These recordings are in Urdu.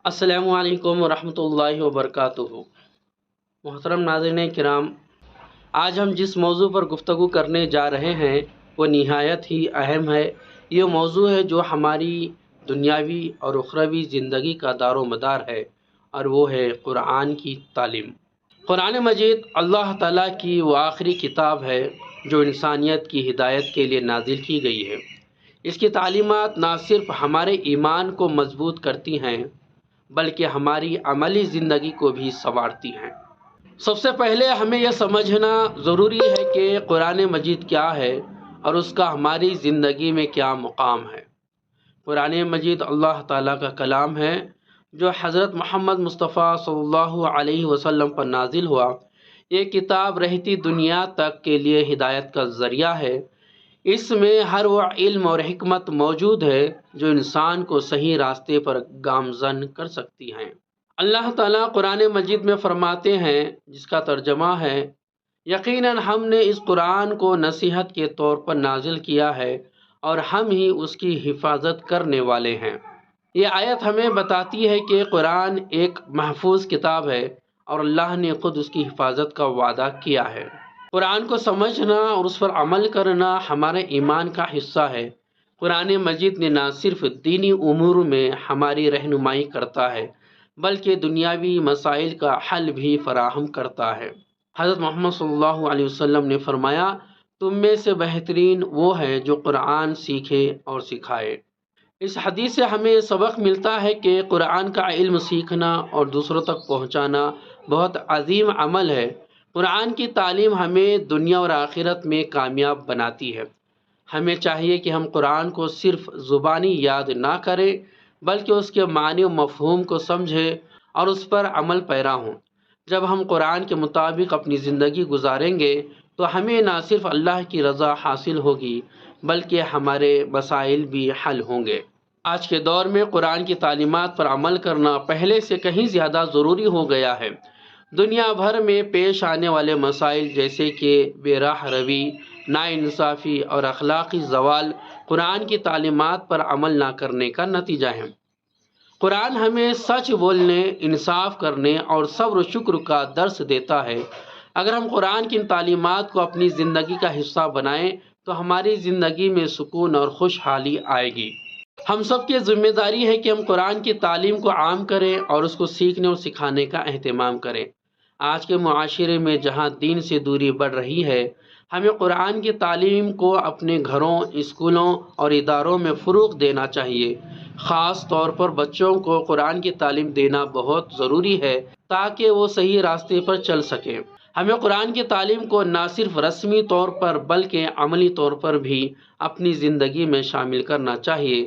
السلام علیکم ورحمۃ اللہ وبرکاتہ۔ محترم ناظرین کرام، آج ہم جس موضوع پر گفتگو کرنے جا رہے ہیں وہ نہایت ہی اہم ہے۔ یہ موضوع ہے جو ہماری دنیاوی اور اخروی زندگی کا دار و مدار ہے، اور وہ ہے قرآن کی تعلیم۔ قرآن مجید اللہ تعالیٰ کی وہ آخری کتاب ہے جو انسانیت کی ہدایت کے لیے نازل کی گئی ہے۔ اس کی تعلیمات نہ صرف ہمارے ایمان کو مضبوط کرتی ہیں بلکہ ہماری عملی زندگی کو بھی سنوارتی ہیں۔ سب سے پہلے ہمیں یہ سمجھنا ضروری ہے کہ قرآن مجید کیا ہے اور اس کا ہماری زندگی میں کیا مقام ہے۔ قرآن مجید اللہ تعالیٰ کا کلام ہے جو حضرت محمد مصطفیٰ صلی اللہ علیہ وسلم پر نازل ہوا۔ یہ کتاب رہتی دنیا تک کے لیے ہدایت کا ذریعہ ہے۔ اس میں ہر وہ علم اور حکمت موجود ہے جو انسان کو صحیح راستے پر گامزن کر سکتی ہیں۔ اللہ تعالیٰ قرآن مجید میں فرماتے ہیں، جس کا ترجمہ ہے، یقیناً ہم نے اس قرآن کو نصیحت کے طور پر نازل کیا ہے اور ہم ہی اس کی حفاظت کرنے والے ہیں۔ یہ آیت ہمیں بتاتی ہے کہ قرآن ایک محفوظ کتاب ہے اور اللہ نے خود اس کی حفاظت کا وعدہ کیا ہے۔ قرآن کو سمجھنا اور اس پر عمل کرنا ہمارے ایمان کا حصہ ہے۔ قرآن مجید نے نہ صرف دینی امور میں ہماری رہنمائی کرتا ہے بلکہ دنیاوی مسائل کا حل بھی فراہم کرتا ہے۔ حضرت محمد صلی اللہ علیہ وسلم نے فرمایا، تم میں سے بہترین وہ ہے جو قرآن سیکھے اور سکھائے۔ اس حدیث سے ہمیں سبق ملتا ہے کہ قرآن کا علم سیکھنا اور دوسروں تک پہنچانا بہت عظیم عمل ہے۔ قرآن کی تعلیم ہمیں دنیا اور آخرت میں کامیاب بناتی ہے۔ ہمیں چاہیے کہ ہم قرآن کو صرف زبانی یاد نہ کریں بلکہ اس کے معنی و مفہوم کو سمجھیں اور اس پر عمل پیرا ہوں۔ جب ہم قرآن کے مطابق اپنی زندگی گزاریں گے تو ہمیں نہ صرف اللہ کی رضا حاصل ہوگی بلکہ ہمارے مسائل بھی حل ہوں گے۔ آج کے دور میں قرآن کی تعلیمات پر عمل کرنا پہلے سے کہیں زیادہ ضروری ہو گیا ہے۔ دنیا بھر میں پیش آنے والے مسائل جیسے کہ بے راہ روی، ناانصافی اور اخلاقی زوال قرآن کی تعلیمات پر عمل نہ کرنے کا نتیجہ ہے۔ قرآن ہمیں سچ بولنے، انصاف کرنے اور صبر و شکر کا درس دیتا ہے۔ اگر ہم قرآن کی ان تعلیمات کو اپنی زندگی کا حصہ بنائیں تو ہماری زندگی میں سکون اور خوشحالی آئے گی۔ ہم سب کی ذمہ داری ہے کہ ہم قرآن کی تعلیم کو عام کریں اور اس کو سیکھنے اور سکھانے کا اہتمام کریں۔ آج کے معاشرے میں جہاں دین سے دوری بڑھ رہی ہے، ہمیں قرآن کی تعلیم کو اپنے گھروں، اسکولوں اور اداروں میں فروغ دینا چاہیے۔ خاص طور پر بچوں کو قرآن کی تعلیم دینا بہت ضروری ہے تاکہ وہ صحیح راستے پر چل سکیں۔ ہمیں قرآن کی تعلیم کو نہ صرف رسمی طور پر بلکہ عملی طور پر بھی اپنی زندگی میں شامل کرنا چاہیے۔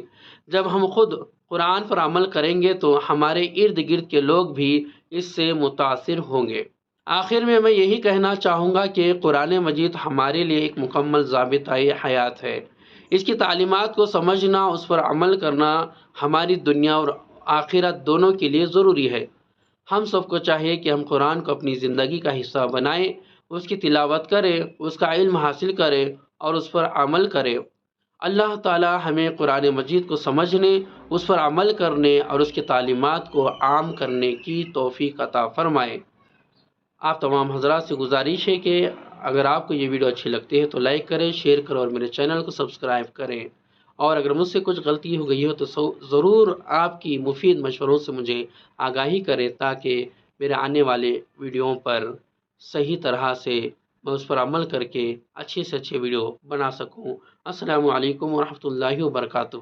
جب ہم خود قرآن پر عمل کریں گے تو ہمارے ارد گرد کے لوگ بھی اس سے متاثر ہوں گے۔ آخر میں یہی کہنا چاہوں گا کہ قرآن مجید ہمارے لیے ایک مکمل ضابطۂ حیات ہے۔ اس کی تعلیمات کو سمجھنا، اس پر عمل کرنا ہماری دنیا اور آخرت دونوں کے لیے ضروری ہے۔ ہم سب کو چاہیے کہ ہم قرآن کو اپنی زندگی کا حصہ بنائیں، اس کی تلاوت کریں، اس کا علم حاصل کریں اور اس پر عمل کریں۔ اللہ تعالی ہمیں قرآن مجید کو سمجھنے، اس پر عمل کرنے اور اس کی تعلیمات کو عام کرنے کی توفیق عطا فرمائے۔ آپ تمام حضرات سے گزارش ہے کہ اگر آپ کو یہ ویڈیو اچھی لگتی ہے تو لائک کریں، شیئر کریں اور میرے چینل کو سبسکرائب کریں، اور اگر مجھ سے کچھ غلطی ہو گئی ہو تو ضرور آپ کی مفید مشوروں سے مجھے آگاہی کریں تاکہ میرے آنے والے ویڈیوؤں پر صحیح طرح سے میں اس پر عمل کر کے اچھے سے اچھے ویڈیو بنا سکوں۔ السلام علیکم ورحمۃ اللہ وبرکاتہ۔